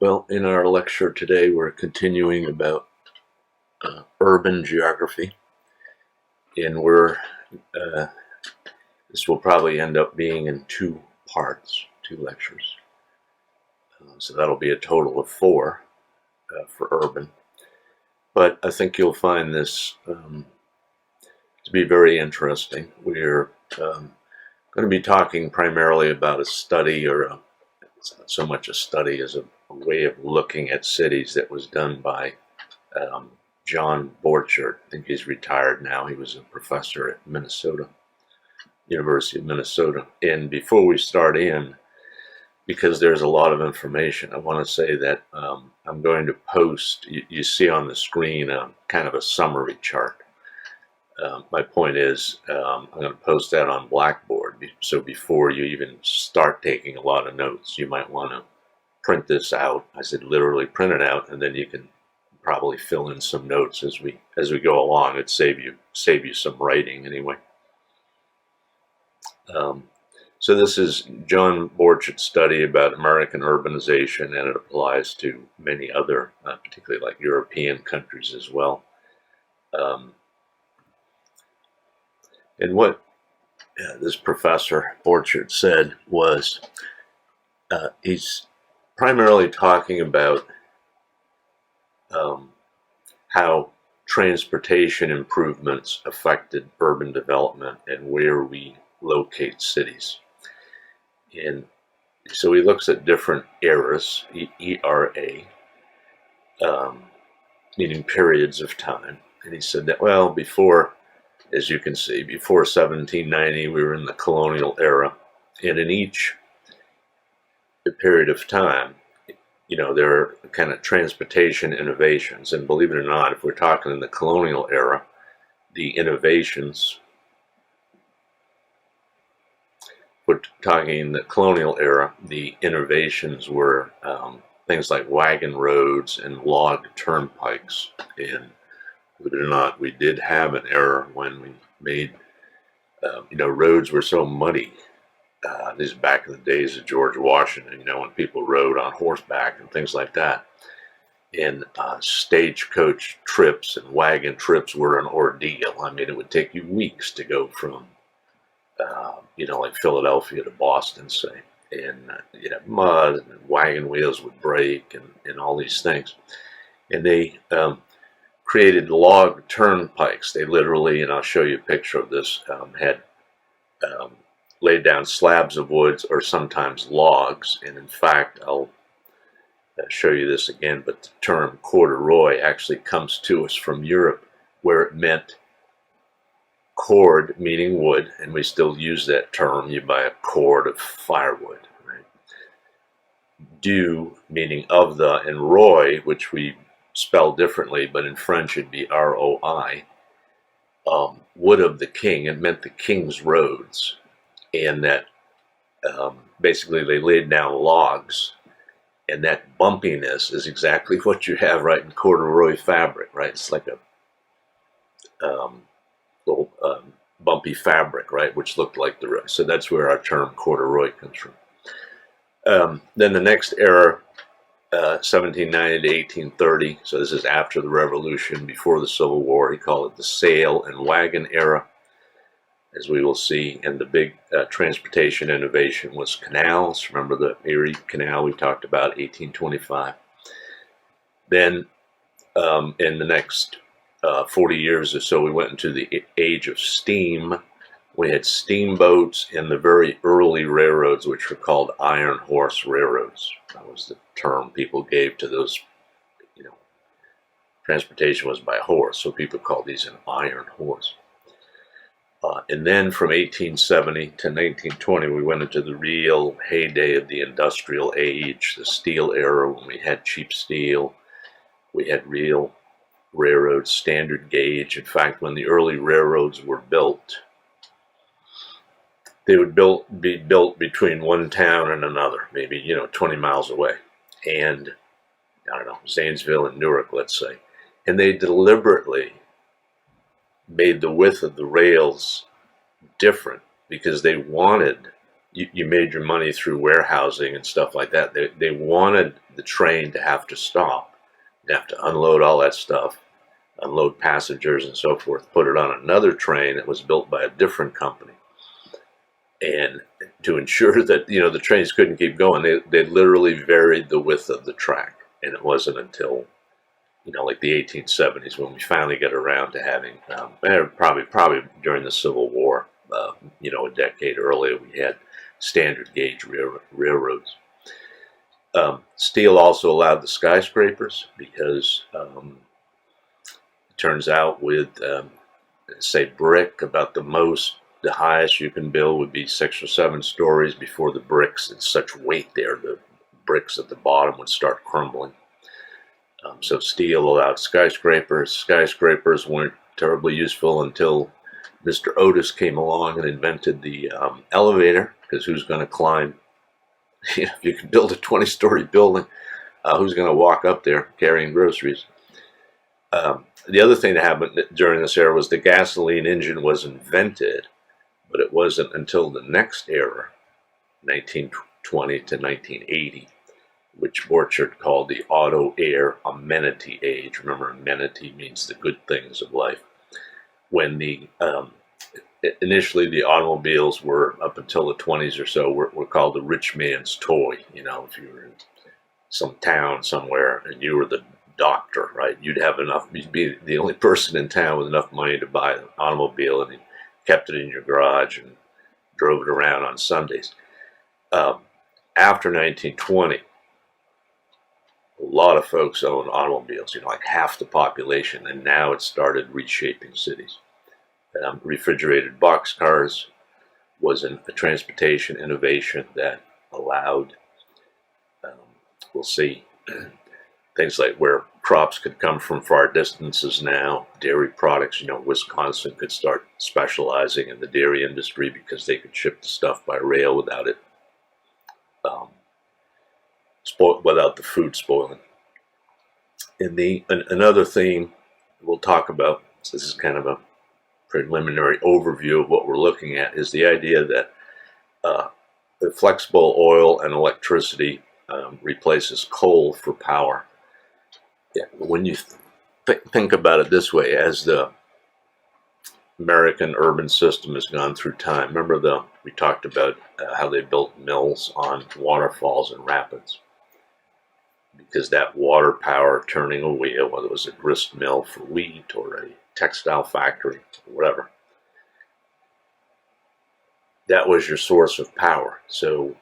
Well, in our lecture today, we're continuing about urban geography, and this will probably end up being in two parts, two lectures. So that'll be a total of four for urban. But I think you'll find this to be very interesting. We're going to be talking primarily about a study, it's not so much a study as a way of looking at cities that was done by John Borchert. I think he's retired now. He was a professor at University of Minnesota. And before we start in, because there's a lot of information, I want to say that I'm going to post, you see on the screen, kind of a summary chart. My point is, I'm going to post that on Blackboard. So before you even start taking a lot of notes, you might want to print this out. I said literally print it out, and then you can probably fill in some notes as we go along. It'd save you some writing anyway. So this is John Borchert's study about American urbanization, and it applies to many other, particularly like European countries as well. And what this professor Borchert said was he's primarily talking about how transportation improvements affected urban development and where we locate cities. And so he looks at different eras, ERA, meaning periods of time. And he said that, well, before, as you can see, before 1790, we were in the Colonial Era. And in each period of time, there are kind of transportation innovations. And believe it or not, if we're talking in the Colonial Era, the innovations, were things like wagon roads and log turnpikes. And believe it or not, we did have an era when we made, roads were so muddy. This is back in the days of George Washington, when people rode on horseback and things like that. And stagecoach trips and wagon trips were an ordeal. I mean, it would take you weeks to go from, like Philadelphia to Boston, say. And you'd have mud, and wagon wheels would break, and all these things. And they created log turnpikes. They literally, and I'll show you a picture of this, had laid down slabs of woods or sometimes logs. And in fact, I'll show you this again, but the term corduroy actually comes to us from Europe, where it meant cord, meaning wood, and we still use that term. You buy a cord of firewood, right? Du, meaning of the, and roi, which we spell differently, but in French it'd be R-O-I, wood of the king. It meant the king's roads. And that basically they laid down logs, and that bumpiness is exactly what you have right in corduroy fabric, right? It's like a little bumpy fabric, right, which looked like the road. So that's where our term corduroy comes from. Then the next era, 1790 to 1830, so this is after the Revolution, before the Civil War. He called it the Sail and Wagon Era, as we will see. And the big transportation innovation was canals. Remember the Erie Canal we talked about, 1825. Then in the next 40 years or so, we went into the age of steam. We had steamboats and the very early railroads, which were called iron horse railroads. That was the term people gave to those, transportation was by horse, so people called these an iron horse. And then from 1870 to 1920, we went into the real heyday of the industrial age, the steel era, when we had cheap steel. We had real railroads, standard gauge. In fact, when the early railroads were built, they would be built between one town and another, maybe 20 miles away, and I don't know, Zanesville and Newark, let's say. And they deliberately made the width of the rails different because they wanted you made your money through warehousing and stuff like that. They wanted the train to have to stop. You have to unload all that stuff, unload passengers and so forth, put it on another train that was built by a different company. And to ensure that, the trains couldn't keep going, they literally varied the width of the track. And it wasn't until, like the 1870s when we finally got around to having, probably during the Civil War, a decade earlier, we had standard gauge railroads. Steel also allowed the skyscrapers because it turns out with, say, brick, about the highest you can build would be 6 or 7 stories before the bricks, it's such weight there, the bricks at the bottom would start crumbling. So steel allowed skyscrapers. Skyscrapers weren't terribly useful until Mr. Otis came along and invented the elevator, because who's going to climb? If you can build a 20-story building, who's going to walk up there carrying groceries? The other thing that happened during this era was the gasoline engine was invented, but it wasn't until the next era, 1920 to 1980, which Borchert called the Auto-Air-Amenity Age. Remember, amenity means the good things of life. When initially the automobiles were, up until the 20s or so, were called the rich man's toy. If you were in some town somewhere and you were the doctor, right? You'd be the only person in town with enough money to buy an automobile, and you kept it in your garage and drove it around on Sundays. After 1920, a lot of folks own automobiles, like half the population, and now it started reshaping cities. Refrigerated boxcars was a transportation innovation that allowed, we'll see, things like where crops could come from far distances now, dairy products. Wisconsin could start specializing in the dairy industry because they could ship the stuff by rail without it without the food spoiling. And another theme we'll talk about, so this is kind of a preliminary overview of what we're looking at, is the idea that flexible oil and electricity replaces coal for power. When you think about it this way, as the American urban system has gone through time, remember we talked about how they built mills on waterfalls and rapids, because that water power turning a wheel, whether it was a grist mill for wheat or a textile factory or whatever, that was your source of power. So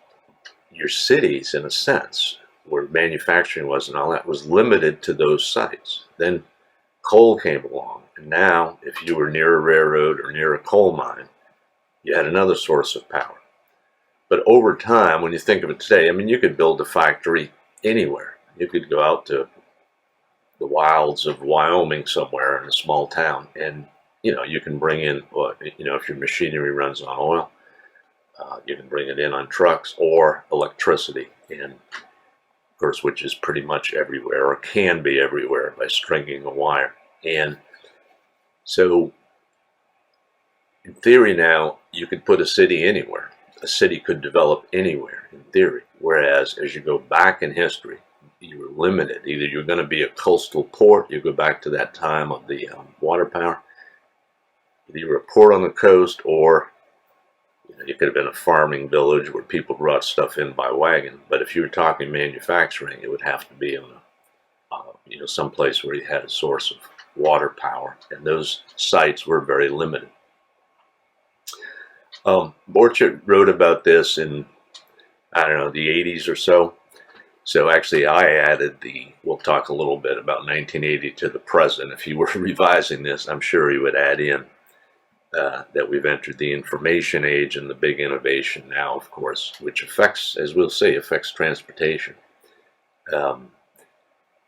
your cities, in a sense, where manufacturing was and all that, was limited to those sites. Then coal came along, and now if you were near a railroad or near a coal mine, you had another source of power. But over time, when you think of it today, you could build a factory anywhere. You could go out to the wilds of Wyoming somewhere in a small town, and you can bring in, if your machinery runs on oil, you can bring it in on trucks or electricity, and of course, which is pretty much everywhere, or can be everywhere, by stringing a wire. And so in theory now, you could put a city anywhere. A city could develop anywhere in theory, whereas as you go back in history, you were limited. Either you're going to be a coastal port, you go back to that time of the water power, either you were a port on the coast, or you could have been a farming village where people brought stuff in by wagon. But if you were talking manufacturing, it would have to be on some place where you had a source of water power, and those sites were very limited. Borchert wrote about this in, the 80s or so. So actually I added we'll talk a little bit about 1980 to the present. If he were revising this, I'm sure he would add in that we've entered the information age, and the big innovation now, of course, which affects, as we'll see, affects transportation,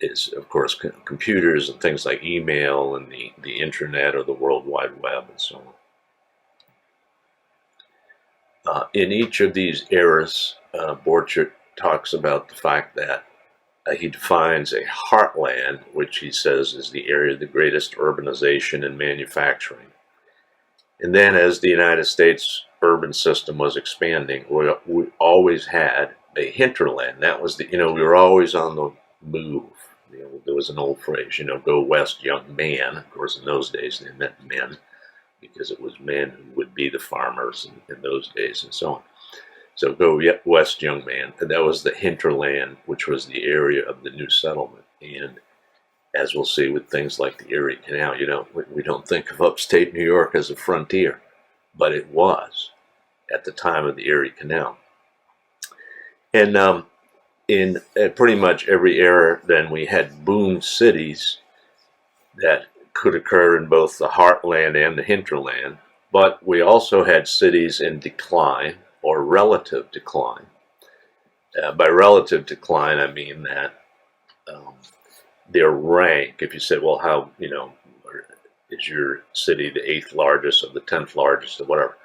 is, of course, computers and things like email and the internet, or the World Wide Web, and so on. In each of these eras, Borchert talks about the fact that he defines a heartland, which he says is the area of the greatest urbanization and manufacturing. And then as the United States urban system was expanding, we always had a hinterland. That was we were always on the move. There was an old phrase, go west, young man. Of course, in those days they meant men, because it was men who would be the farmers in those days and so on. So go west, young man. And that was the hinterland, which was the area of the new settlement. And as we'll see with things like the Erie Canal, we don't think of upstate New York as a frontier, but it was at the time of the Erie Canal. And in pretty much every era, then we had boom cities that could occur in both the heartland and the hinterland, but we also had cities in decline or relative decline. By relative decline, I mean that their rank, if you said, well, how, is your city the 8th largest or the 10th largest or whatever,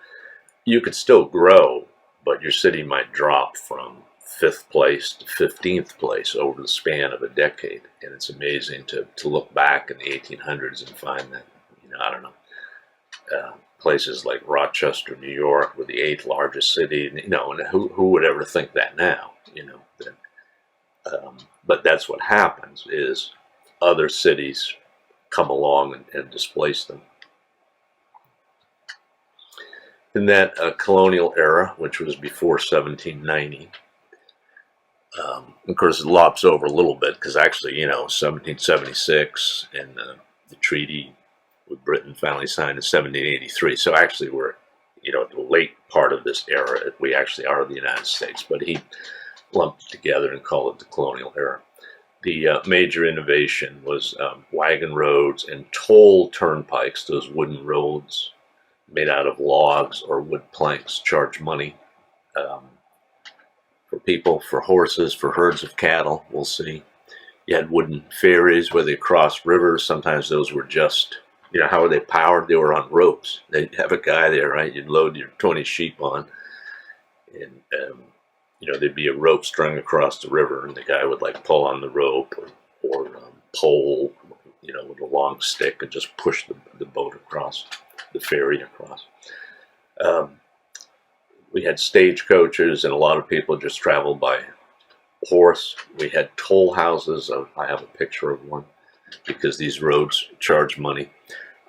you could still grow, but your city might drop from 5th place to 15th place over the span of a decade. And it's amazing to look back in the 1800s and find that, I don't know, places like Rochester, New York were the 8th largest city, and who would ever think that now, but that's what happens, is other cities come along and displace them. In that colonial era, which was before 1790, of course it lops over a little bit, because actually, 1776 and the treaty with Britain finally signed in 1783. So actually we're, at the late part of this era, we actually are the United States, but he lumped it together and called it the colonial era. The major innovation was wagon roads and toll turnpikes, those wooden roads made out of logs or wood planks, charge money for people, for horses, for herds of cattle, we'll see. You had wooden ferries where they crossed rivers. Sometimes those were just, how were they powered? They were on ropes. They'd have a guy there, right? You'd load your 20 sheep on, and there'd be a rope strung across the river, and the guy would pull on the rope or pole, with a long stick, and just push the boat across, the ferry across. We had stagecoaches, and a lot of people just traveled by horse. We had toll houses. I have a picture of one, because these roads charge money.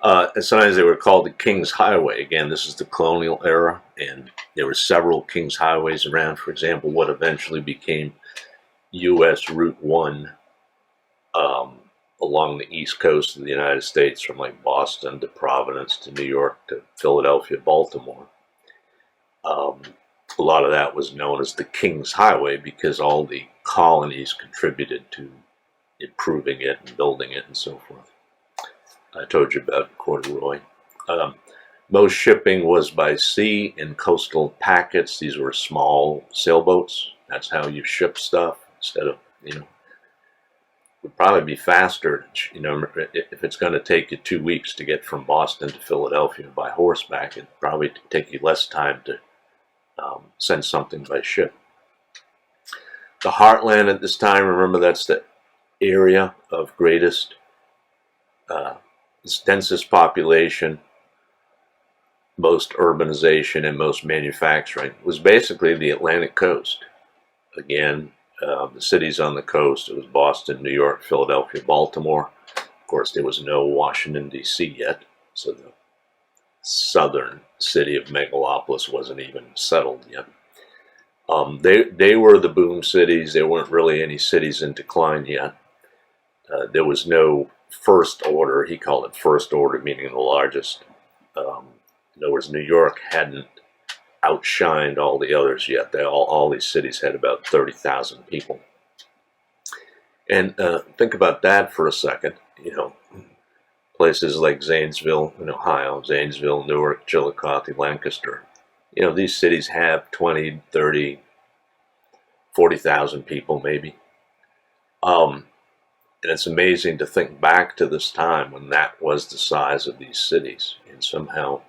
And sometimes they were called the King's Highway. Again, this is the colonial era, and there were several King's Highways around. For example, what eventually became U.S. Route 1 along the east coast of the United States, from Boston to Providence to New York to Philadelphia, Baltimore. A lot of that was known as the King's Highway, because all the colonies contributed to improving it and building it and so forth. I told you about corduroy. Most shipping was by sea in coastal packets. These were small sailboats. That's how you ship stuff, instead of, it would probably be faster, if it's going to take you 2 weeks to get from Boston to Philadelphia by horseback, it'd probably take you less time to send something by ship. The heartland at this time, remember, that's the area of greatest, densest population, most urbanization, and most manufacturing, was basically the Atlantic coast. Again, the cities on the coast, it was Boston, New York, Philadelphia, Baltimore. Of course, there was no Washington, D.C. yet, so the southern city of Megalopolis wasn't even settled yet. They were the boom cities. There weren't really any cities in decline yet. There was no first order. He called it first order, meaning the largest. In other words, New York hadn't outshined all the others yet. All these cities had about 30,000 people. And think about that for a second. Places like Zanesville in Ohio, Zanesville, Newark, Chillicothe, Lancaster. These cities have 20, 30, 40,000 people maybe. And it's amazing to think back to this time when that was the size of these cities. And somehow,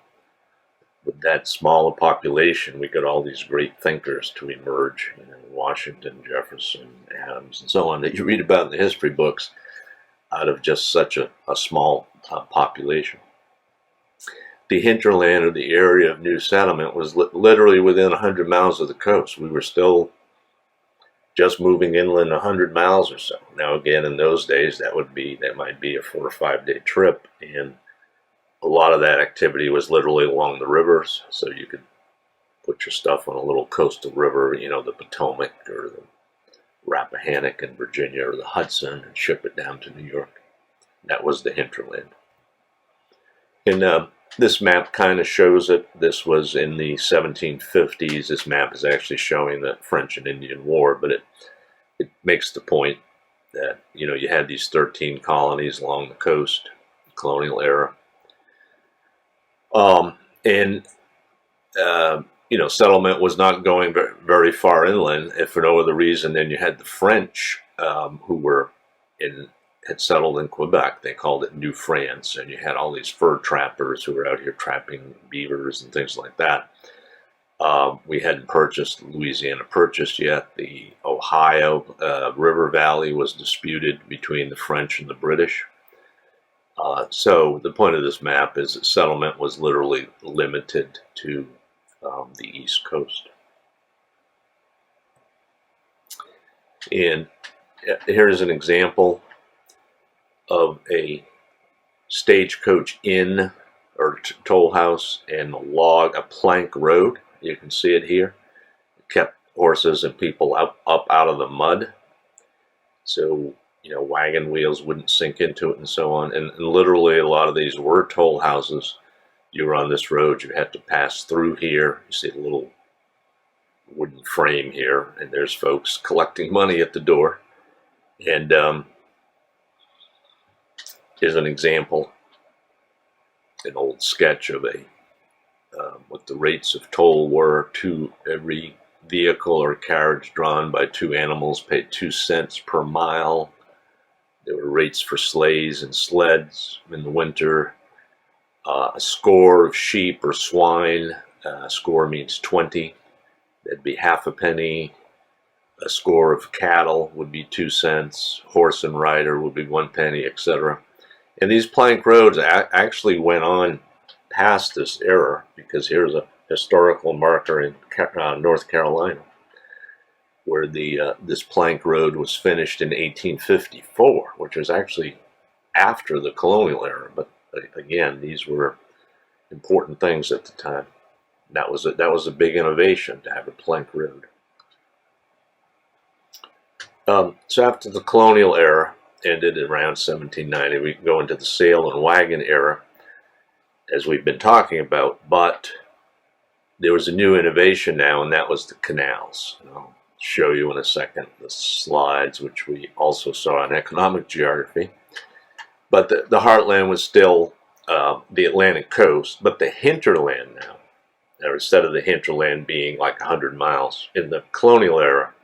with that smaller population, we got all these great thinkers to emerge. Washington, Jefferson, Adams, and so on, that you read about in the history books, out of just such a small population. the hinterland, or the area of new settlement, was literally within 100 miles of the coast. We were still just moving inland 100 miles or so. Now, again, in those days, that might be a 4 or 5 day trip, and a lot of that activity was literally along the rivers, so you could put your stuff on a little coastal river, the Potomac or the Rappahannock in Virginia or the Hudson, and ship it down to New York. That was the hinterland. And this map kind of shows it. This was in the 1750s. This map is actually showing the French and Indian War, but it makes the point that, you had these 13 colonies along the coast, colonial era. Settlement was not going very far inland, if for no other reason than you had the French, who had settled in Quebec. They called it New France, and you had all these fur trappers who were out here trapping beavers and things like that. We hadn't Louisiana purchased yet. The Ohio River Valley was disputed between the French and the British. So the point of this map is that settlement was literally limited to the East Coast. And here's an example of a stagecoach inn or toll house and a plank road. You can see it here. It kept horses and people up out of the mud, so wagon wheels wouldn't sink into it and so on. And literally a lot of these were toll houses. You were on this road, you had to pass through here. You see the little wooden frame here, and there's folks collecting money at the door. And here's an example, an old sketch of what the rates of toll were. Every vehicle or carriage drawn by 2 animals paid 2 cents per mile. There were rates for sleighs and sleds in the winter. A score of sheep or swine, a score means 20, that'd be half a penny. A score of cattle would be 2 cents. Horse and rider would be 1 penny, etc. And these plank roads actually went on past this era, because here's a historical marker in North Carolina, where this plank road was finished in 1854, which was actually after the colonial era. But again, these were important things at the time. That was a big innovation, to have a plank road. So after the colonial era ended around 1790, we can go into the sail and wagon era, as we've been talking about. But there was a new innovation now, and that was the canals. And I'll show you in a second the slides, which we also saw in economic geography. But the heartland was still the Atlantic coast, but the hinterland now, or instead of the hinterland being like 100 miles, in the colonial era,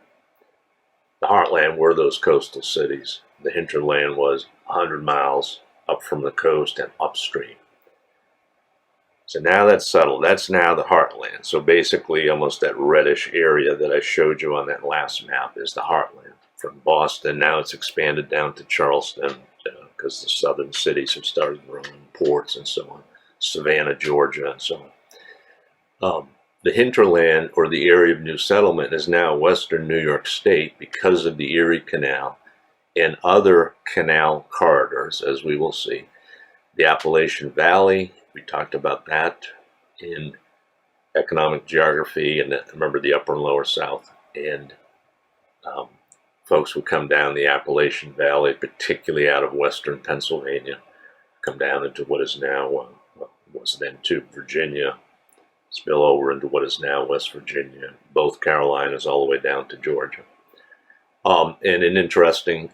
the heartland were those coastal cities. The hinterland was 100 miles up from the coast and upstream. So now that's settled. That's now the heartland. So basically, almost that reddish area that I showed you on that last map is the heartland. From Boston, now it's expanded down to Charleston, because the southern cities have started their own ports and so on. Savannah, Georgia, and so on. The hinterland, or the area of new settlement, is now western New York State because of the Erie Canal and other canal corridors, as we will see. The Appalachian Valley, we talked about that in economic geography, and remember the upper and lower South. And folks would come down the Appalachian Valley, particularly out of western Pennsylvania, come down into what is now, what was then to Virginia, spill over into what is now West Virginia, both Carolinas, all the way down to Georgia. And an interesting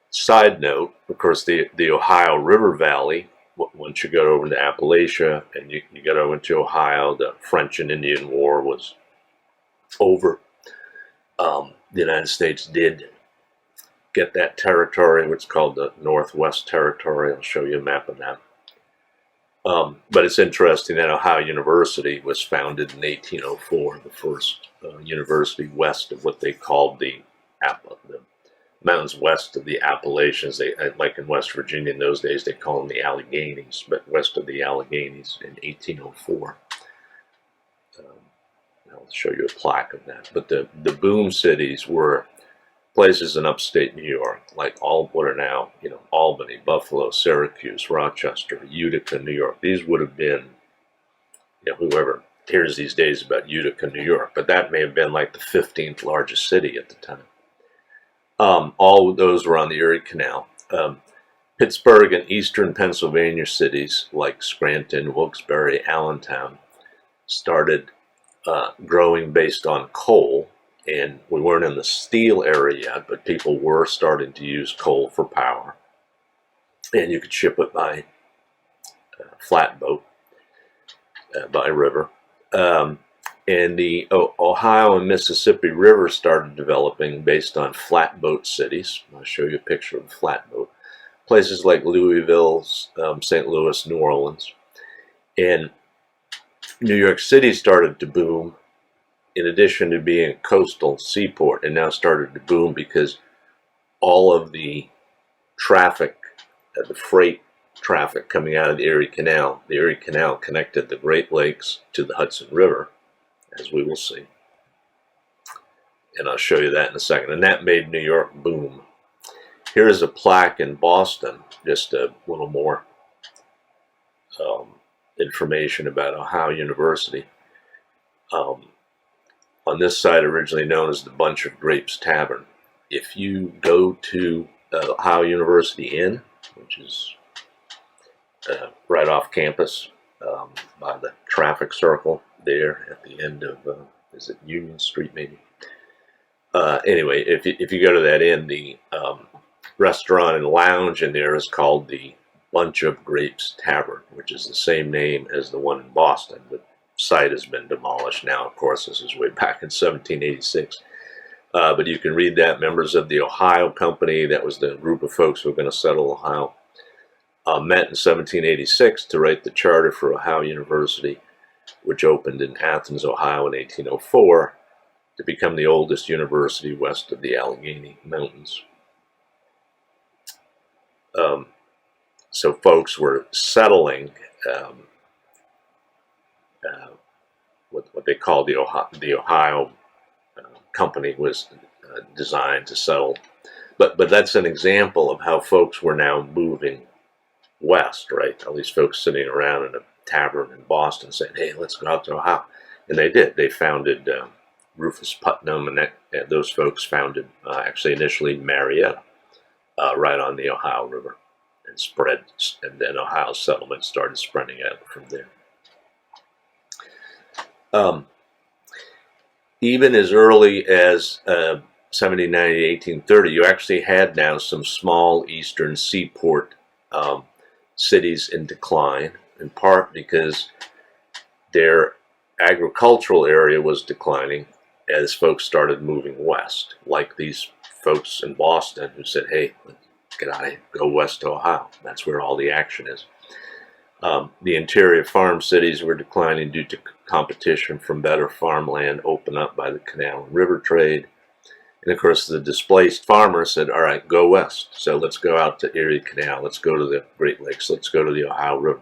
side note, of course, the Ohio River Valley, once you got over into Appalachia and you got over into Ohio, the French and Indian War was over. The United States did get that territory, which is called the Northwest Territory. I'll show you a map of that. But it's interesting that Ohio University was founded in 1804, the first university west of what they called the mountains west of the Appalachians. They, like in West Virginia in those days, they call them the Alleghenies, but west of the Alleghenies in 1804. I'll show you a plaque of that. But the boom cities were places in upstate New York, like all what are now, Albany, Buffalo, Syracuse, Rochester, Utica, New York. These would have been, whoever hears these days about Utica, New York, but that may have been like the 15th largest city at the time. All of those were on the Erie Canal. Pittsburgh and eastern Pennsylvania cities like Scranton, Wilkes-Barre, Allentown started growing based on coal, and we weren't in the steel era yet, but people were starting to use coal for power, and you could ship it by flatboat, by river. And the Ohio and Mississippi River started developing based on flatboat cities. I'll show you a picture of a flatboat. Places like Louisville, St. Louis, New Orleans. And New York City started to boom in addition to being a coastal seaport, and now started to boom because all of the traffic, the freight traffic coming out of the Erie Canal connected the Great Lakes to the Hudson River, as we will see. And I'll show you that in a second. And that made New York boom. Here is a plaque in Boston, just a little more information about Ohio University. On this side, originally known as the Bunch of Grapes Tavern. If you go to Ohio University Inn, which is right off campus by the traffic circle there at the end of, is it Union Street maybe? Anyway, if you go to that inn, the restaurant and lounge in there is called the Bunch of Grapes Tavern, which is the same name as the one in Boston. The site has been demolished now, of course. This is way back in 1786. But you can read that. Members of the Ohio Company, that was the group of folks who were going to settle Ohio, met in 1786 to write the charter for Ohio University, which opened in Athens, Ohio in 1804 to become the oldest university west of the Allegheny Mountains. So folks were settling what they called the Ohio Company was designed to settle. But that's an example of how folks were now moving west, right? All these folks sitting around in a tavern in Boston saying, hey, let's go out to Ohio. And they did. They founded Rufus Putnam, and those folks founded, actually initially Marietta, right on the Ohio River, and spread, and then Ohio settlement started spreading out from there. Even as early as 1790, 1830, you actually had now some small eastern seaport cities in decline, in part because their agricultural area was declining as folks started moving west, like these folks in Boston who said, hey, get out of here, go west to Ohio. That's where all the action is. The interior farm cities were declining due to competition from better farmland opened up by the canal and river trade. And of course, the displaced farmers said, all right, go west. So let's go out to Erie Canal. Let's go to the Great Lakes. Let's go to the Ohio River.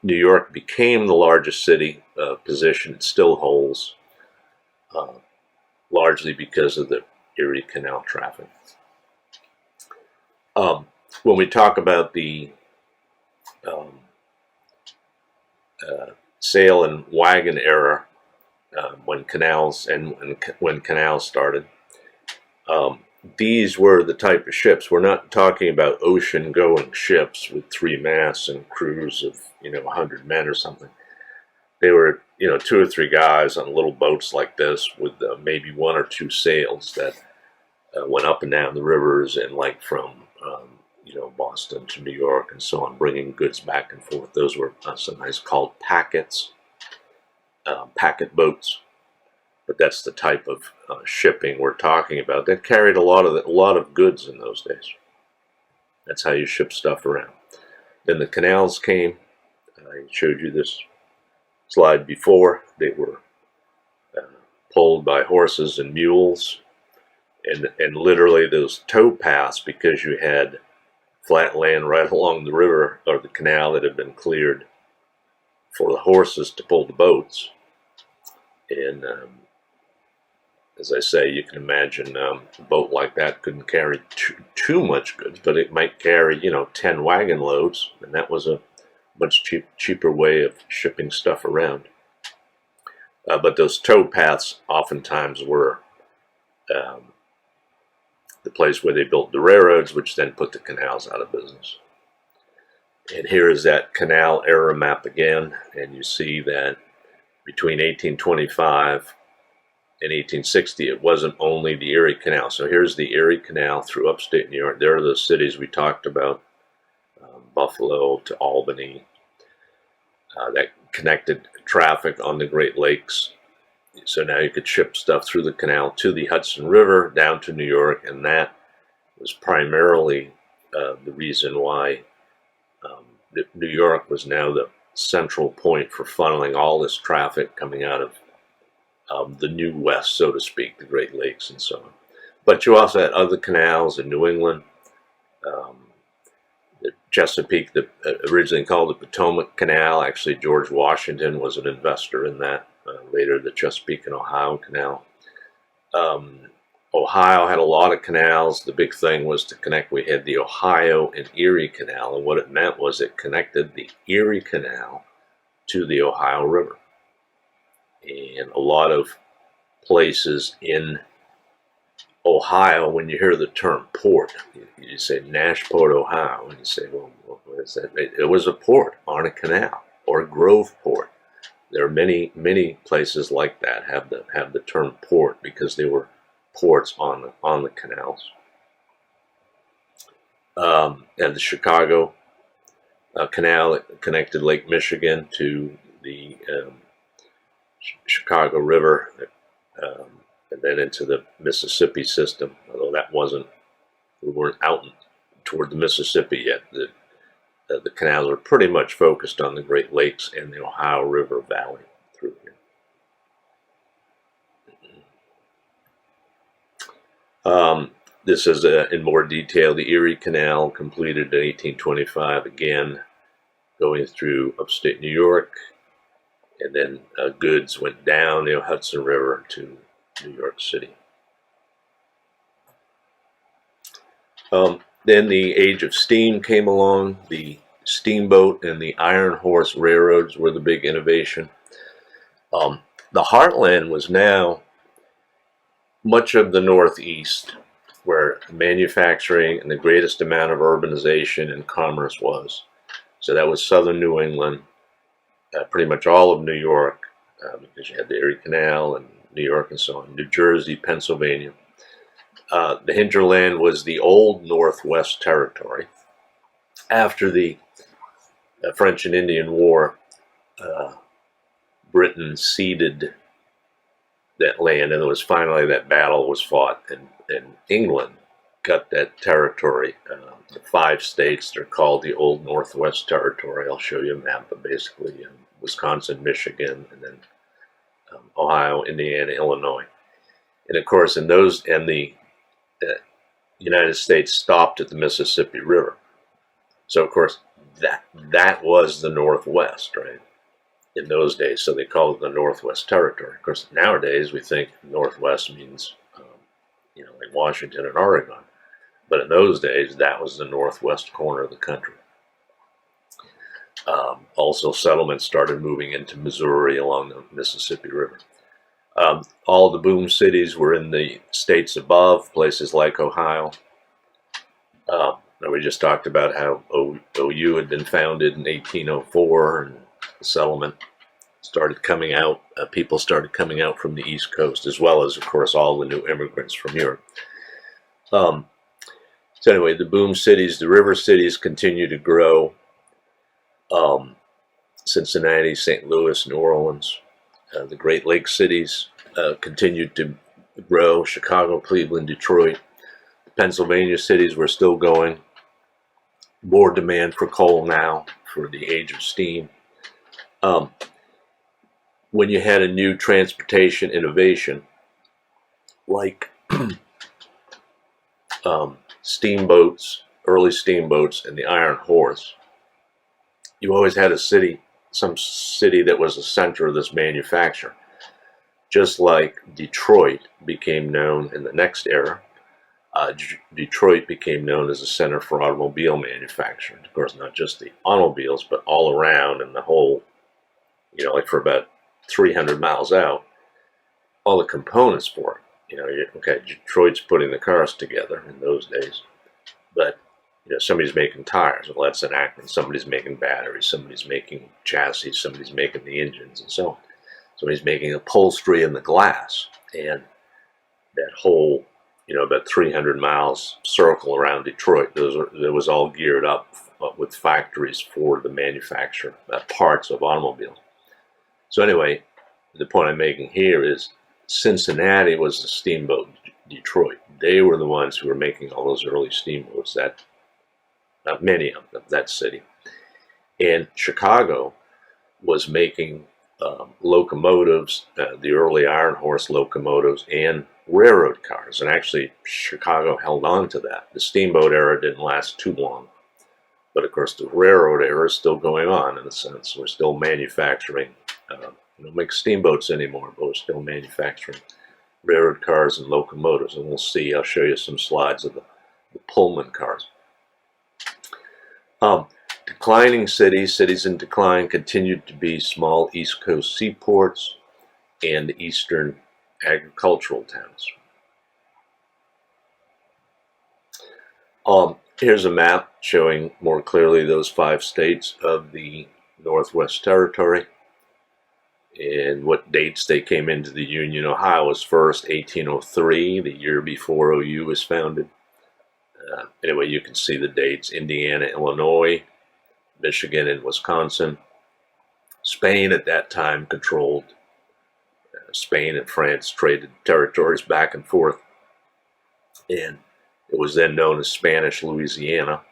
New York became the largest city position. It still holds, largely because of the Erie Canal traffic. When we talk about the Sail and Wagon Era, when canals started, these were the type of ships. We're not talking about ocean-going ships with 3 masts and crews of 100 men or something. They were 2 or 3 guys on little boats like this with maybe 1 or 2 sails that went up and down the rivers and like from Boston to New York and so on, bringing goods back and forth. Those were sometimes called packets, packet boats. But that's the type of shipping we're talking about. That carried a lot of goods in those days. That's how you ship stuff around. Then the canals came. I showed you this slide before. They were pulled by horses and mules, and literally those tow paths, because you had flat land right along the river or the canal that had been cleared for the horses to pull the boats. And as I say, you can imagine a boat like that couldn't carry too much goods, but it might carry, 10 wagon loads, and that was a much cheaper way of shipping stuff around. But those tow paths oftentimes were the place where they built the railroads, which then put the canals out of business. And here is that Canal Era map again, and you see that between 1825 and 1860, it wasn't only the Erie Canal. So here's the Erie Canal through upstate New York. There are those cities we talked about, Buffalo to Albany, that connected traffic on the Great Lakes. So now you could ship stuff through the canal to the Hudson River, down to New York, and that was primarily the reason why New York was now the central point for funneling all this traffic coming out of the New West, so to speak, the Great Lakes and so on. But you also had other canals in New England. The Chesapeake, originally called the Potomac Canal. Actually, George Washington was an investor in that. Later, the Chesapeake and Ohio Canal. Ohio had a lot of canals. The big thing was to connect. We had the Ohio and Erie Canal, and what it meant was it connected the Erie Canal to the Ohio River. And a lot of places in Ohio, when you hear the term port, you say Nashport, Ohio, and you say, well, what is that? It was a port on a canal, or a grove port. There are many, many places like that have the term port because they were ports on the canals. And the Chicago Canal, it connected Lake Michigan to the Chicago River, and then into the Mississippi system. Although we weren't out toward the Mississippi yet. The canals are pretty much focused on the Great Lakes and the Ohio River Valley through here. This is in more detail the Erie Canal, completed in 1825, again going through upstate New York, and then goods went down the Hudson River to New York City. Then the age of steam came along. The steamboat and the iron horse railroads were the big innovation. The heartland was now much of the Northeast, where manufacturing and the greatest amount of urbanization and commerce was. So that was southern New England, pretty much all of New York, because you had the Erie Canal and New York and so on, New Jersey, Pennsylvania. The hinterland was the old Northwest Territory. After the French and Indian War, Britain ceded that land, and it was finally that battle was fought, and England got that territory. The 5 states, they're called the Old Northwest Territory. I'll show you a map, but basically Wisconsin, Michigan, and then Ohio, Indiana, Illinois. And of course, the United States stopped at the Mississippi River. So of course, that was the Northwest, right? In those days, so they called it the Northwest Territory. Of course, nowadays we think Northwest means, like Washington and Oregon. But in those days, that was the northwest corner of the country. Also, settlements started moving into Missouri along the Mississippi River. All the boom cities were in the states above, places like Ohio. We just talked about how OU had been founded in 1804, and the settlement started coming out. People started coming out from the East Coast, as well as, of course, all the new immigrants from Europe. So anyway, the boom cities, the river cities continue to grow. Cincinnati, St. Louis, New Orleans. The Great Lakes cities continued to grow. Chicago, Cleveland, Detroit. The Pennsylvania cities were still going. More demand for coal now for the age of steam. When you had a new transportation innovation, like steamboats, early steamboats, and the iron horse, you always had a city, some city that was the center of this manufacture. Just like Detroit became known in the next era, Detroit became known as a center for automobile manufacturing. Of course, not just the automobiles, but all around and the whole, like for about 300 miles out, all the components for it. Okay, Detroit's putting the cars together in those days, but somebody's making tires. Well, that's an Akron. Somebody's making batteries. Somebody's making chassis. Somebody's making the engines, and so on. Somebody's making upholstery and the glass, and that whole, about 300 miles circle around Detroit. That was all geared up with factories for the manufacture of parts of automobiles. So anyway, the point I'm making here is Cincinnati was the steamboat Detroit. They were the ones who were making all those early steamboats. That, not many of them, that city. And Chicago was making locomotives, the early iron horse locomotives, and railroad cars. And actually, Chicago held on to that. The steamboat era didn't last too long. But of course, the railroad era is still going on in a sense. We're still manufacturing. We don't make steamboats anymore, but we're still manufacturing railroad cars and locomotives. And we'll see, I'll show you some slides of the Pullman cars. Declining cities in decline continued to be small East Coast seaports and eastern agricultural towns. Here's a map showing more clearly those 5 states of the Northwest Territory and what dates they came into the Union. Ohio was first, 1803, the year before OU was founded. Anyway, you can see the dates: Indiana, Illinois, Michigan, and Wisconsin. Spain at that time controlled. Spain and France traded territories back and forth, and it was then known as Spanish Louisiana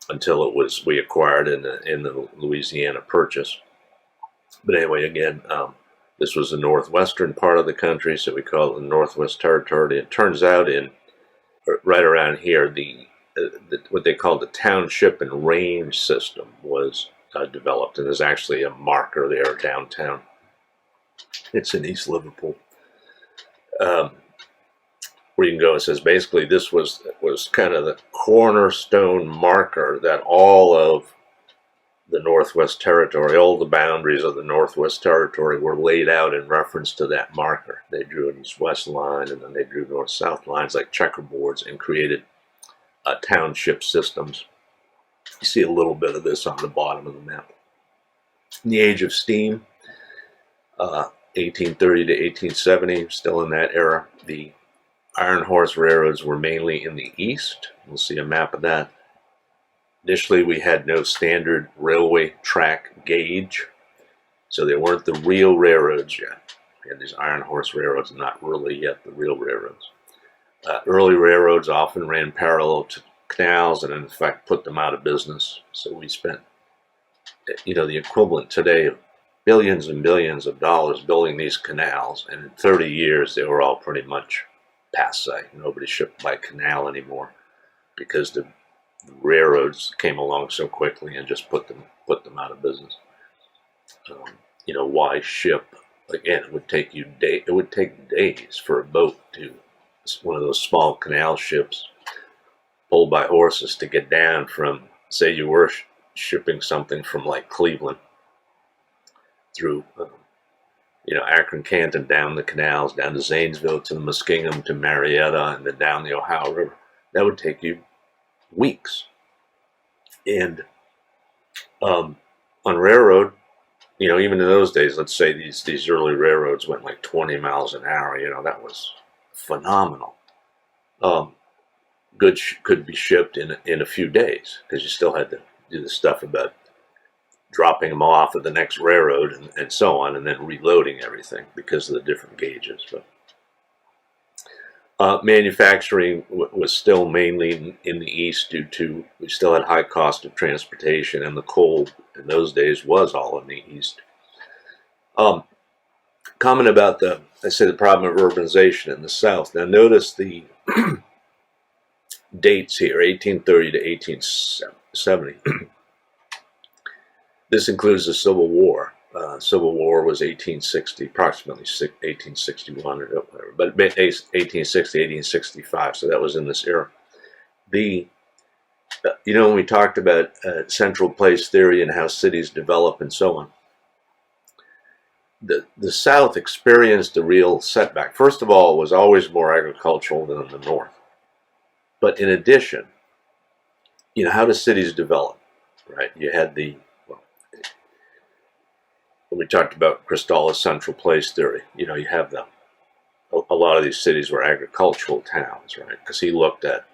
until we acquired in the Louisiana Purchase. But anyway, again, this was the northwestern part of the country, so we call it the Northwest Territory. It turns out right around here, what they called the township and range system was developed, and there's actually a marker there downtown. It's in East Liverpool, where you can go. It says basically this was kind of the cornerstone marker that all of the Northwest Territory, all the boundaries of the Northwest Territory were laid out in reference to that marker. They drew an east-west line, and then they drew north-south lines like checkerboards and created township systems. You see a little bit of this on the bottom of the map. In the age of steam, 1830 to 1870, still in that era, the iron horse railroads were mainly in the east. We'll see a map of that. Initially, we had no standard railway track gauge, so they weren't the real railroads yet. We had these iron horse railroads, not really yet the real railroads. Early railroads often ran parallel to canals and in fact put them out of business. So we spent, the equivalent today of billions and billions of dollars building these canals, and in 30 years they were all pretty much passé. Nobody shipped by canal anymore because the railroads came along so quickly and just put them out of business. Why ship? Again, it would take days for a boat to one of those small canal ships pulled by horses to get down from, say you were shipping something from like Cleveland through Akron, Canton, down the canals, down to Zanesville, to the Muskingum, to Marietta, and then down the Ohio River. That would take you weeks. And on railroad, even in those days, let's say these early railroads went like 20 miles an hour. That was phenomenal. Goods could be shipped in a few days because you still had to do the stuff about dropping them off at the next railroad and so on, and then reloading everything because of the different gauges. But manufacturing was still mainly in the east due to we still had high cost of transportation, and the coal in those days was all in the east. comment about the problem of urbanization in the South. Now notice the dates here, 1830 to 1870. This includes the Civil War. Civil War was 1860, approximately 1861 or whatever, but 1860, 1865, so that was in this era. When we talked about central place theory and how cities develop and so on, the South experienced a real setback. First of all, it was always more agricultural than the North. But in addition, how do cities develop, right? You had when we talked about Kristalla's central place theory, you have a lot of these cities were agricultural towns, right? Because he looked at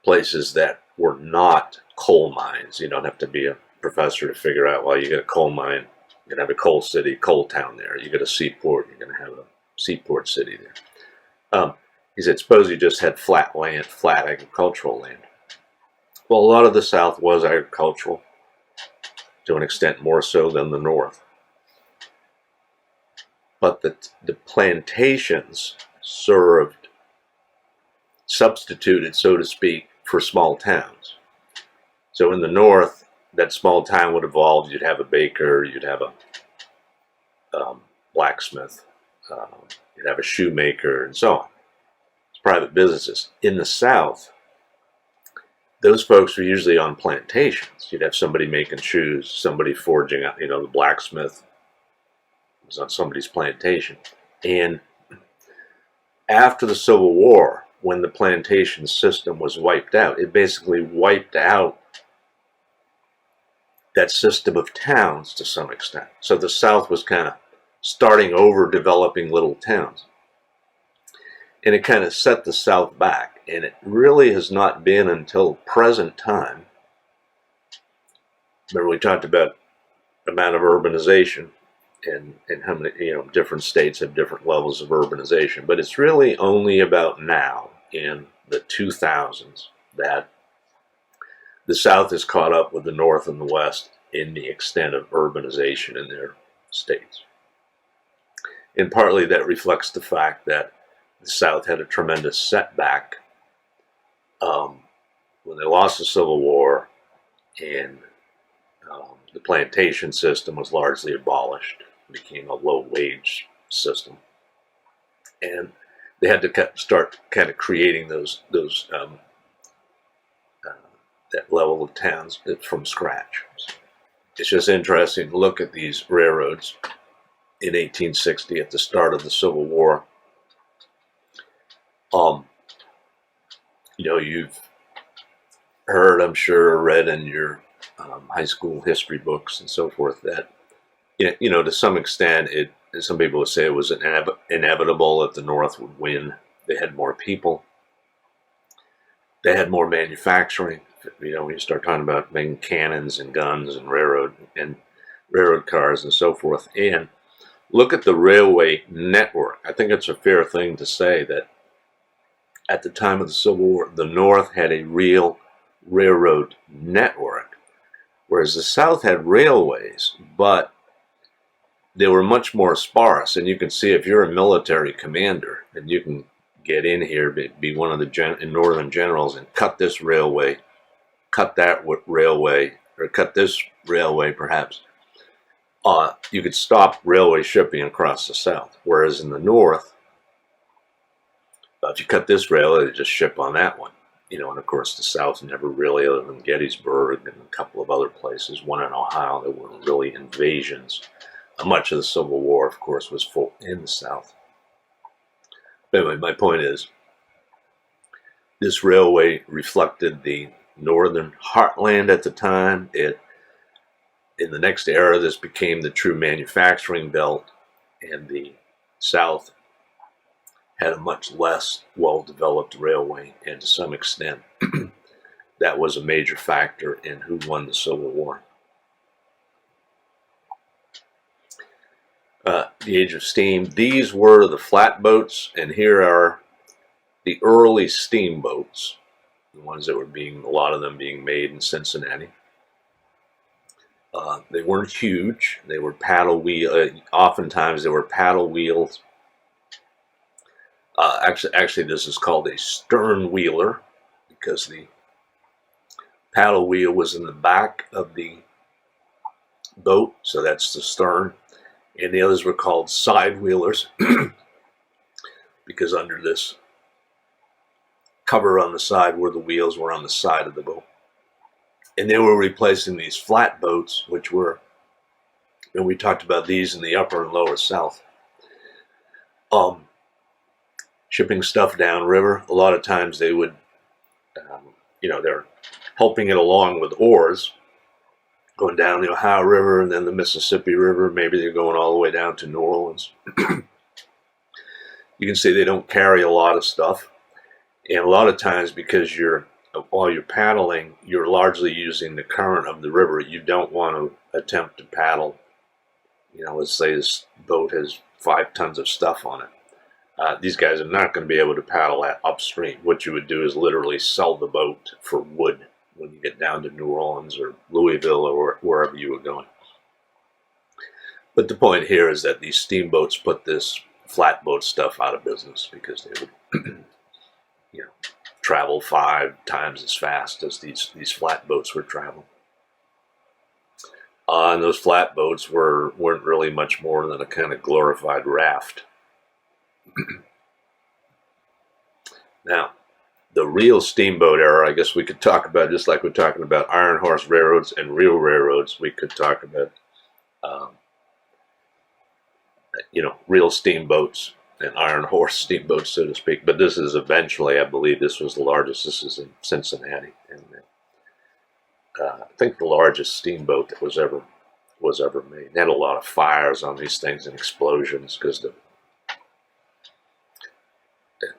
places that were not coal mines. You don't have to be a professor to figure out, well, you get a coal mine, you're going to have a coal city, coal town there. You get a seaport, you're going to have a seaport city there. He said, suppose you just had flat land, flat agricultural land. Well, a lot of the South was agricultural, to an extent more so than the North. But the plantations substituted, so to speak, for small towns. So in the North, that small town would evolve. You'd have a baker, you'd have a blacksmith, you'd have a shoemaker, and so on. It's private businesses. In the South, those folks were usually on plantations. You'd have somebody making shoes, somebody forging, the blacksmith was on somebody's plantation. And after the Civil War, when the plantation system was wiped out, it basically wiped out that system of towns to some extent. So the South was kind of starting over, developing little towns. And it kind of set the South back. And it really has not been until present time. Remember, we talked about the amount of urbanization and how many, different states have different levels of urbanization. But it's really only about now, in the 2000s, that the South has caught up with the North and the West in the extent of urbanization in their states. And partly that reflects the fact that the South had a tremendous setback when they lost the Civil War, and the plantation system was largely abolished. It became a low-wage system. And they had to start kind of creating that level of towns from scratch. It's just interesting to look at these railroads in 1860 at the start of the Civil War. You've heard, I'm sure, or read in your high school history books and so forth that, to some extent, some people would say it was inevitable that the North would win. They had more people. They had more manufacturing. When you start talking about making cannons and guns and railroad cars and so forth. And look at the railway network. I think it's a fair thing to say that at the time of the Civil War, the North had a real railroad network, whereas the South had railways, but they were much more sparse. And you can see, if you're a military commander and you can get in here, be one of the northern generals, and cut this railway, cut that railway, or cut this railway perhaps, you could stop railway shipping across the South. Whereas in the North, if you cut this railway, they just ship on that one. And of course the South never really, other than Gettysburg and a couple of other places, one in Ohio, there weren't really invasions. Much of the Civil War, of course, was in the South. But anyway, my point is, this railway reflected the northern heartland at the time. In the next era, this became the true manufacturing belt, and the South had a much less well-developed railway, and to some extent, that was a major factor in who won the Civil War. The age of steam. These were the flatboats, and here are the early steamboats, the ones that were a lot of them being made in Cincinnati. They weren't huge. They were paddle wheel. Oftentimes they were paddle wheels. Actually, this is called a stern wheeler because the paddle wheel was in the back of the boat, so that's the stern. And the others were called side wheelers because under this cover on the side where the wheels were on the side of the boat. And they were replacing these flatboats, which were, and we talked about these in the upper and lower South. Shipping stuff downriver. A lot of times they would, they're helping it along with oars, going down the Ohio River and then the Mississippi River. Maybe they're going all the way down to New Orleans. You can see they don't carry a lot of stuff. And a lot of times, because while you're paddling, you're largely using the current of the river. You don't want to attempt to paddle. Let's say this boat has 5 tons of stuff on it. These guys are not going to be able to paddle upstream. What you would do is literally sell the boat for wood when you get down to New Orleans or Louisville or wherever you were going. But the point here is that these steamboats put this flatboat stuff out of business because they would travel 5 times as fast as these flatboats were traveling. And those flatboats weren't really much more than a kind of glorified raft. Now, the real steamboat era, I guess we could talk about, just like we're talking about iron horse railroads and real railroads, we could talk about, real steamboats and iron horse steamboats, so to speak. But this is eventually, I believe this was the largest. This is in Cincinnati. And I think the largest steamboat that was ever made. They had a lot of fires on these things and explosions because of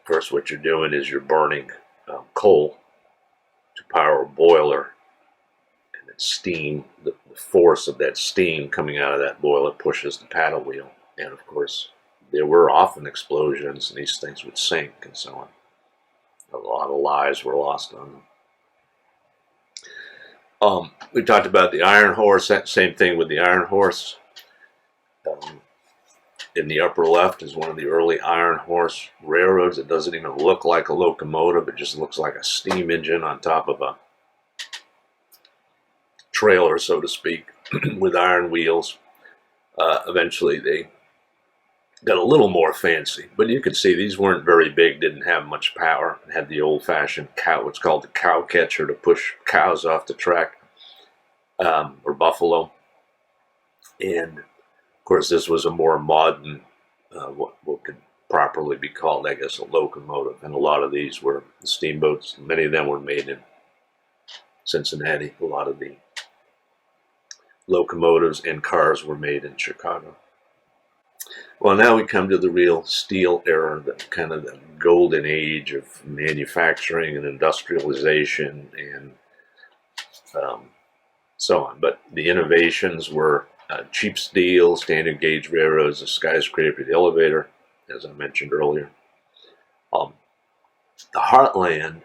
course, what you're doing is you're burning coal to power a boiler, and that steam, the force of that steam coming out of that boiler pushes the paddle wheel. And of course, there were often explosions, and these things would sink and so on. A lot of lives were lost on them. We talked about the iron horse. That same thing with the iron horse. In the upper left is one of the early iron horse railroads. It doesn't even look like a locomotive. It just looks like a steam engine on top of a trailer, so to speak, with iron wheels. Eventually they got a little more fancy, but you can see these weren't very big, didn't have much power. It had the old-fashioned cow, what's called the cow catcher, to push cows off the track, or buffalo. And of course, this was a more modern, what could properly be called, I guess, a locomotive. And a lot of these were steamboats. Many of them were made in Cincinnati. A lot of the locomotives and cars were made in Chicago. Well, now we come to the real steel era, the kind of the golden age of manufacturing and industrialization and so on. But the innovations were cheap steel, standard gauge railroads, the skyscraper, the elevator, as I mentioned earlier. The heartland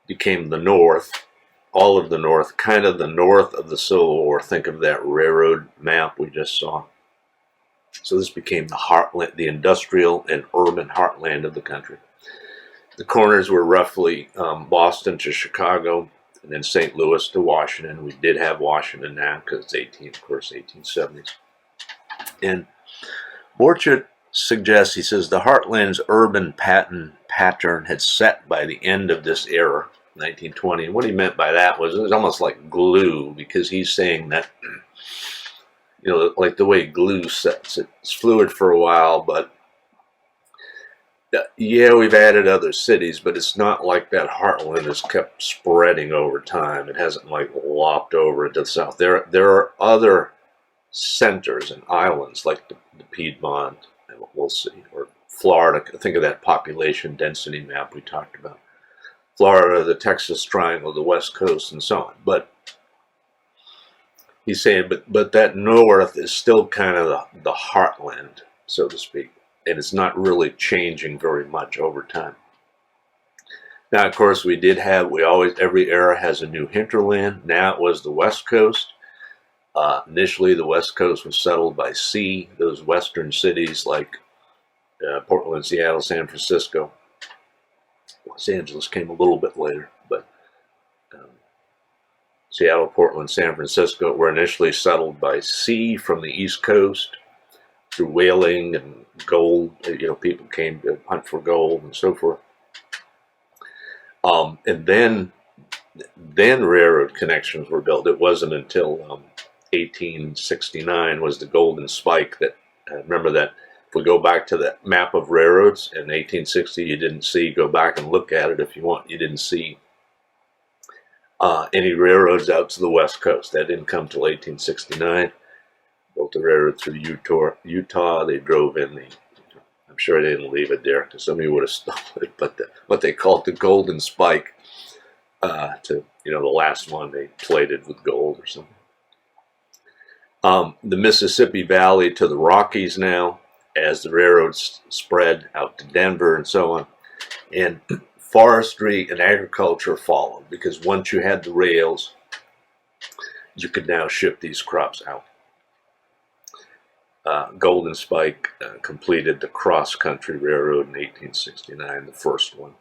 became the North, all of the North, kind of the north of the Civil War. Think of that railroad map we just saw. So this became the heartland, the industrial and urban heartland of the country. The corners were roughly Boston to Chicago, and then St. Louis to Washington. We did have Washington now because it's 1870s. And Borchert suggests, he says, the heartland's urban pattern had set by the end of this era, 1920. And what he meant by that was it was almost like glue, because he's saying that, like the way glue sets. It's fluid for a while, but yeah, we've added other cities, but it's not like that heartland has kept spreading over time. It hasn't like lopped over to the south. There are other centers and islands like the Piedmont, we'll see, or Florida. Think of that population density map we talked about. Florida, the Texas Triangle, the West Coast, and so on. But he's saying, but that north is still kind of the heartland, so to speak. And it's not really changing very much over time. Now, of course, every era has a new hinterland. Now it was the West Coast. Initially, the West Coast was settled by sea. Those western cities like Portland, Seattle, San Francisco. Los Angeles came a little bit later, but um, Seattle, Portland, San Francisco were initially settled by sea from the East Coast through whaling and gold. People came to hunt for gold and so forth. And then railroad connections were built. It wasn't until 1869 was the Golden Spike that, remember that if we go back to the map of railroads in 1860, you didn't see, go back and look at it if you want, you didn't see any railroads out to the West Coast. That didn't come till 1869. Built a railroad through Utah. They drove in I'm sure they didn't leave it there because somebody would have stolen it, but what they called the Golden Spike, the last one they plated with gold or something. The Mississippi Valley to the Rockies now, as the railroads spread out to Denver and so on. And forestry and agriculture followed, because once you had the rails, you could now ship these crops out. Golden Spike completed the cross-country railroad in 1869, the first one.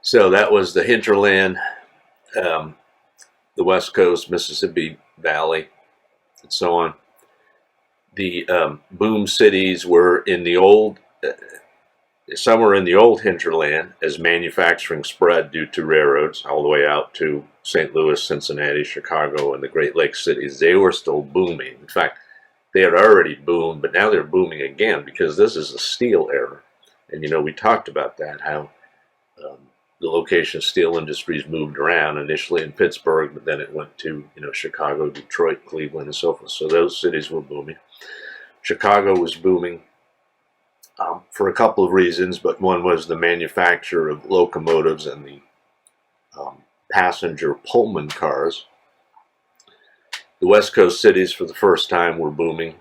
So that was the hinterland, the West Coast, Mississippi Valley, and so on. The boom cities were in the old, some were in the old hinterland as manufacturing spread due to railroads all the way out to St. Louis, Cincinnati, Chicago, and the Great Lakes cities. They were still booming. In fact, they had already boomed, but now they're booming again because this is a steel era. And we talked about that, how the location of steel industries moved around, initially in Pittsburgh, but then it went to Chicago, Detroit, Cleveland, and so forth. So those cities were booming. Chicago was booming for a couple of reasons, but one was the manufacture of locomotives and the passenger Pullman cars. The West Coast cities for the first time were booming,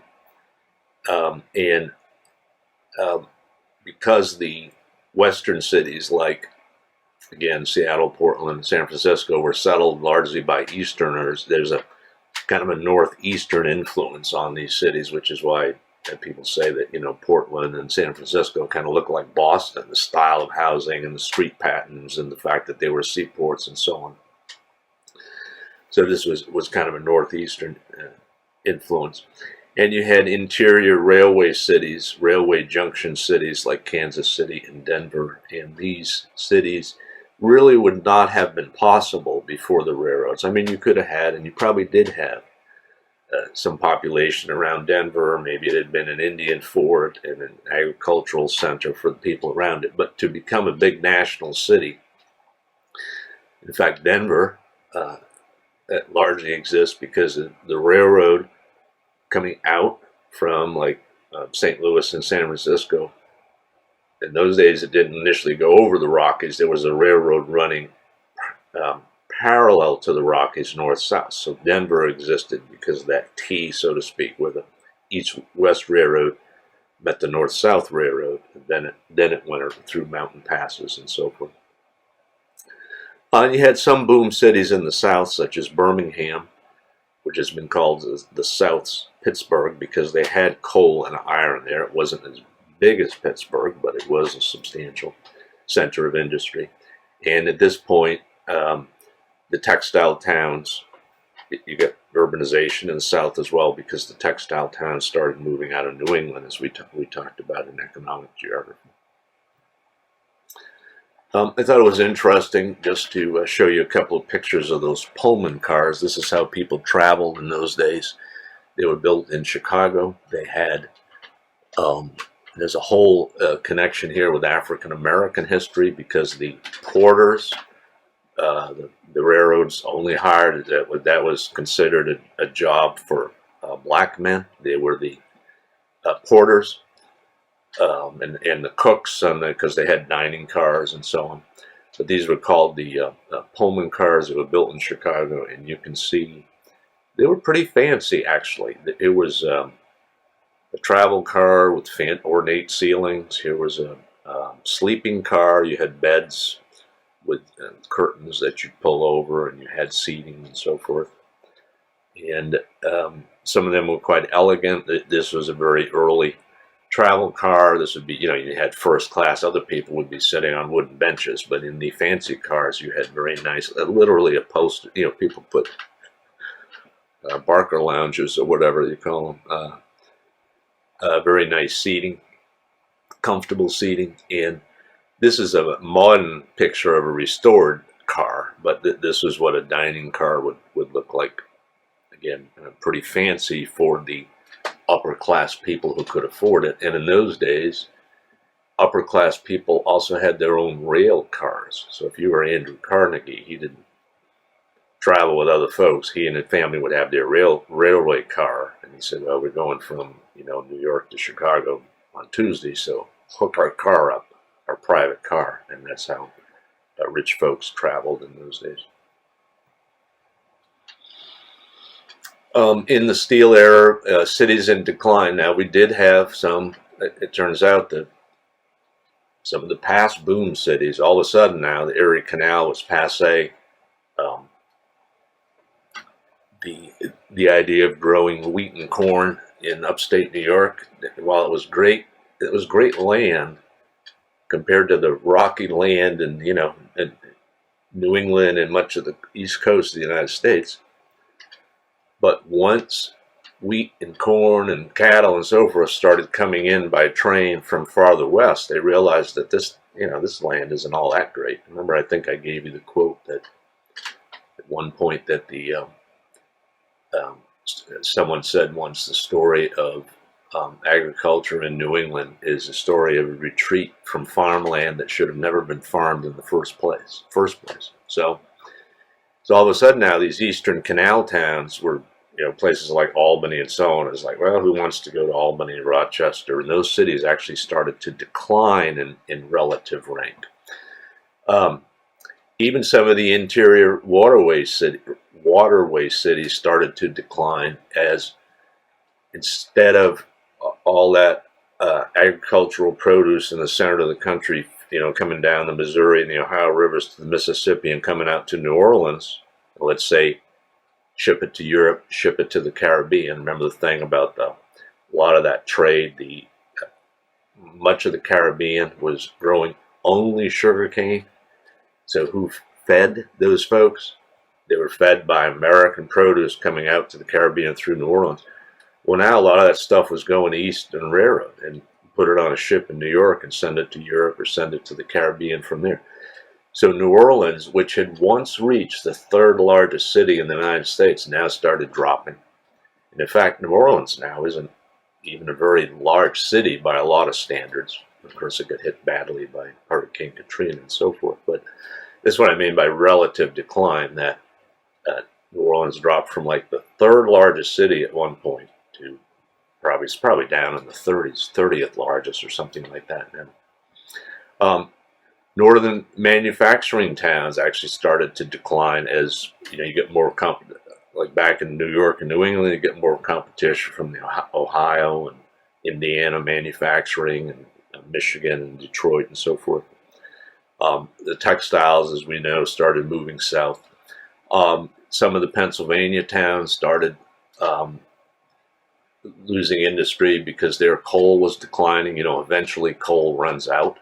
and because the western cities like, again, Seattle, Portland, San Francisco were settled largely by Easterners, there's a kind of a northeastern influence on these cities, which is why people say that Portland and San Francisco kind of look like Boston, the style of housing and the street patterns and the fact that they were seaports and so on. So this was kind of a northeastern influence. And you had interior railway cities, railway junction cities like Kansas City and Denver, and these cities really would not have been possible before the railroads. I mean, you could have had, and you probably did have, some population around Denver. Maybe it had been an Indian fort and an agricultural center for the people around it. But to become a big national city, in fact, Denver largely exists because of the railroad coming out from like St. Louis and San Francisco. In those days, it didn't initially go over the Rockies. There was a railroad running parallel to the Rockies, north-south. So Denver existed because of that T, so to speak, where the East-West Railroad met the North-South Railroad. And then it went through mountain passes and so forth. You had some boom cities in the South, such as Birmingham, which has been called the South's Pittsburgh because they had coal and iron there. It wasn't as big as Pittsburgh, but it was a substantial center of industry. And at this point, the textile towns, you get urbanization in the South as well because the textile towns started moving out of New England, as we talked about in economic geography. I thought it was interesting just to show you a couple of pictures of those Pullman cars. This is how people traveled in those days. They were built in Chicago. They had, there's a whole connection here with African American history because the porters, the railroads only hired, that was considered a job for black men. They were the porters. And the cooks, because they had dining cars and so on. But these were called the Pullman cars. They were built in Chicago, and you can see they were pretty fancy, actually. It was a travel car with ornate ceilings. Here was a sleeping car. You had beds with curtains that you'd pull over, and you had seating and so forth. And some of them were quite elegant. This was a very early travel car. This would be, you had first class. Other people would be sitting on wooden benches, but in the fancy cars, you had very nice, literally upholstered. People put Barker lounges or whatever you call them. Very nice seating, comfortable seating, and this is a modern picture of a restored car, but this is what a dining car would look like. Again, pretty fancy for the upper class people who could afford it. And in those days, upper class people also had their own rail cars. So if you were Andrew Carnegie, he didn't travel with other folks. He and his family would have their railway car. And he said, well, we're going from New York to Chicago on Tuesday, so hook our car up, our private car. And that's how rich folks traveled in those days. In the steel era, cities in decline. Now, we did have some, it turns out that some of the past boom cities, all of a sudden now, the Erie Canal was passé. The idea of growing wheat and corn in upstate New York, while it was great land compared to the rocky land in New England and much of the East Coast of the United States. But once wheat and corn and cattle and so forth started coming in by train from farther west, they realized that this land isn't all that great. Remember, I think I gave you the quote that at one point that someone said once, the story of agriculture in New England is a story of a retreat from farmland that should have never been farmed in the first place. So all of a sudden now these eastern canal towns were, places like Albany and so on. It's like, well, who wants to go to Albany and Rochester? And those cities actually started to decline in relative rank. Even some of the interior waterway cities started to decline, as instead of all that agricultural produce in the center of the country, coming down the Missouri and the Ohio rivers to the Mississippi and coming out to New Orleans, let's say, ship it to Europe, ship it to the Caribbean. Remember the thing about a lot of that trade, much of the Caribbean was growing only sugarcane. So who fed those folks? They were fed by American produce coming out to the Caribbean through New Orleans. Well, now a lot of that stuff was going Eastern Railroad and put it on a ship in New York and send it to Europe or send it to the Caribbean from there. So New Orleans, which had once reached the third largest city in the United States, now started dropping. And in fact, New Orleans now isn't even a very large city by a lot of standards. Of course, it got hit badly by Hurricane Katrina and so forth. But that's what I mean by relative decline, that New Orleans dropped from like the third largest city at one point to probably down in the 30s, 30th largest or something like that now. Northern manufacturing towns actually started to decline as you get more like back in New York and New England, you get more competition from the Ohio and Indiana manufacturing and Michigan and Detroit and so forth. The textiles, as we know, started moving south. Some of the Pennsylvania towns started losing industry because their coal was declining. Eventually coal runs out.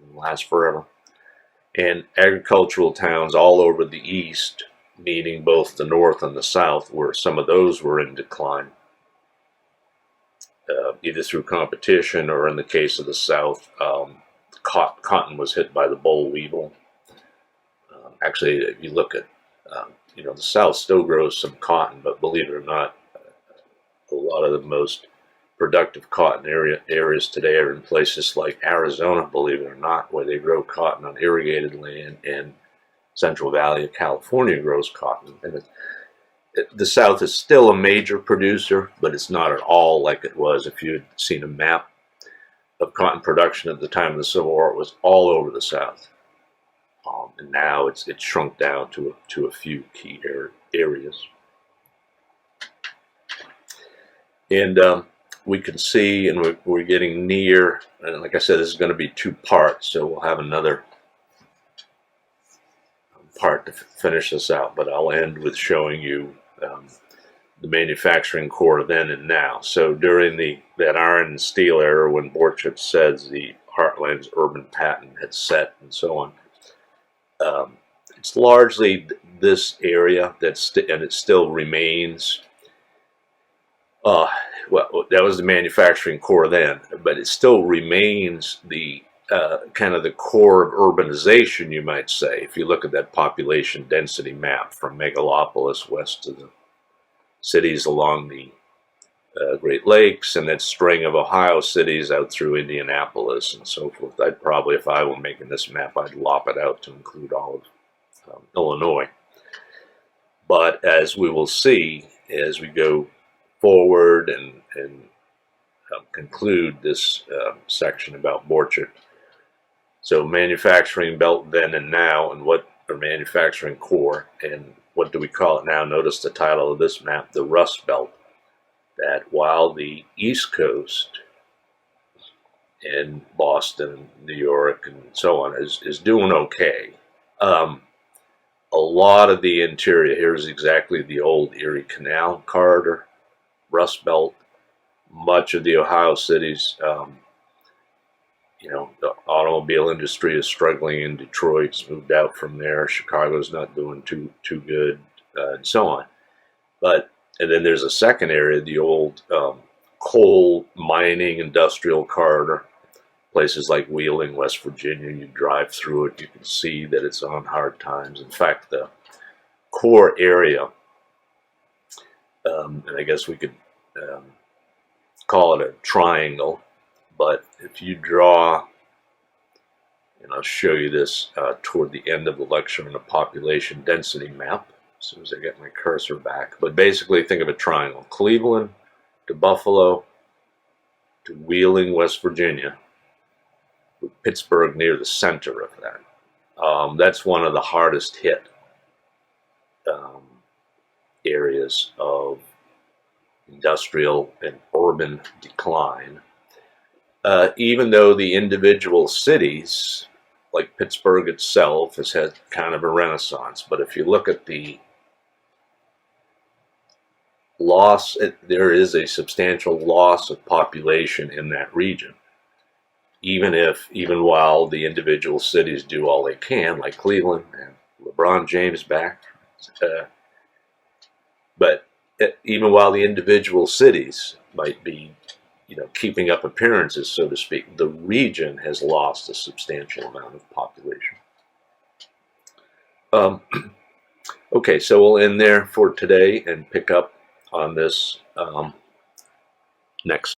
It lasts forever. And agricultural towns all over the east, meaning both the north and the south, where some of those were in decline, either through competition or in the case of the south, cotton was hit by the boll weevil. Actually, if you look at, the south still grows some cotton, but believe it or not, a lot of the most productive cotton areas today are in places like Arizona, believe it or not, where they grow cotton on irrigated land, and Central Valley of California grows cotton. And the South is still a major producer, but it's not at all like it was. If you had seen a map of cotton production at the time of the Civil War, it was all over the South. And now it's shrunk down to a few key areas. And we can see, and we're getting near, and like I said, this is going to be 2 parts, so we'll have another part to finish this out, but I'll end with showing you the manufacturing core then and now. So during that iron and steel era, when Borchert says the heartland's urban pattern had set and so on, it's largely this area and it still remains. Well, that was the manufacturing core then, but it still remains the kind of the core of urbanization, you might say. If you look at that population density map from megalopolis west to the cities along the Great Lakes, and that string of Ohio cities out through Indianapolis and so forth. I'd probably, if I were making this map, I'd lop it out to include all of Illinois. But as we will see as we go forward and conclude this section about Borchert. So manufacturing belt then and now, and what are manufacturing core, and what do we call it now? Notice the title of this map, the Rust Belt. That while the East Coast in Boston, New York, and so on is doing okay, a lot of the interior, here's exactly the old Erie Canal corridor, Rust Belt, much of the Ohio cities, the automobile industry is struggling in Detroit. It's moved out from there. Chicago's not doing too good, and so on. And then there's a second area, the old coal mining industrial corridor. Places like Wheeling, West Virginia, you drive through it, you can see that it's on hard times. In fact, the core area, and I guess we could call it a triangle, but if you draw, and I'll show you this toward the end of the lecture on a population density map, as soon as I get my cursor back, but basically think of a triangle, Cleveland to Buffalo to Wheeling, West Virginia, with Pittsburgh near the center of that. That's one of the hardest hit areas of industrial and urban decline. Even though the individual cities, like Pittsburgh itself, has had kind of a renaissance, but if you look at the loss, there is a substantial loss of population in that region. Even while the individual cities do all they can, like Cleveland and LeBron James back, but even while the individual cities might be, keeping up appearances, so to speak, the region has lost a substantial amount of population. Okay, so we'll end there for today and pick up on this next.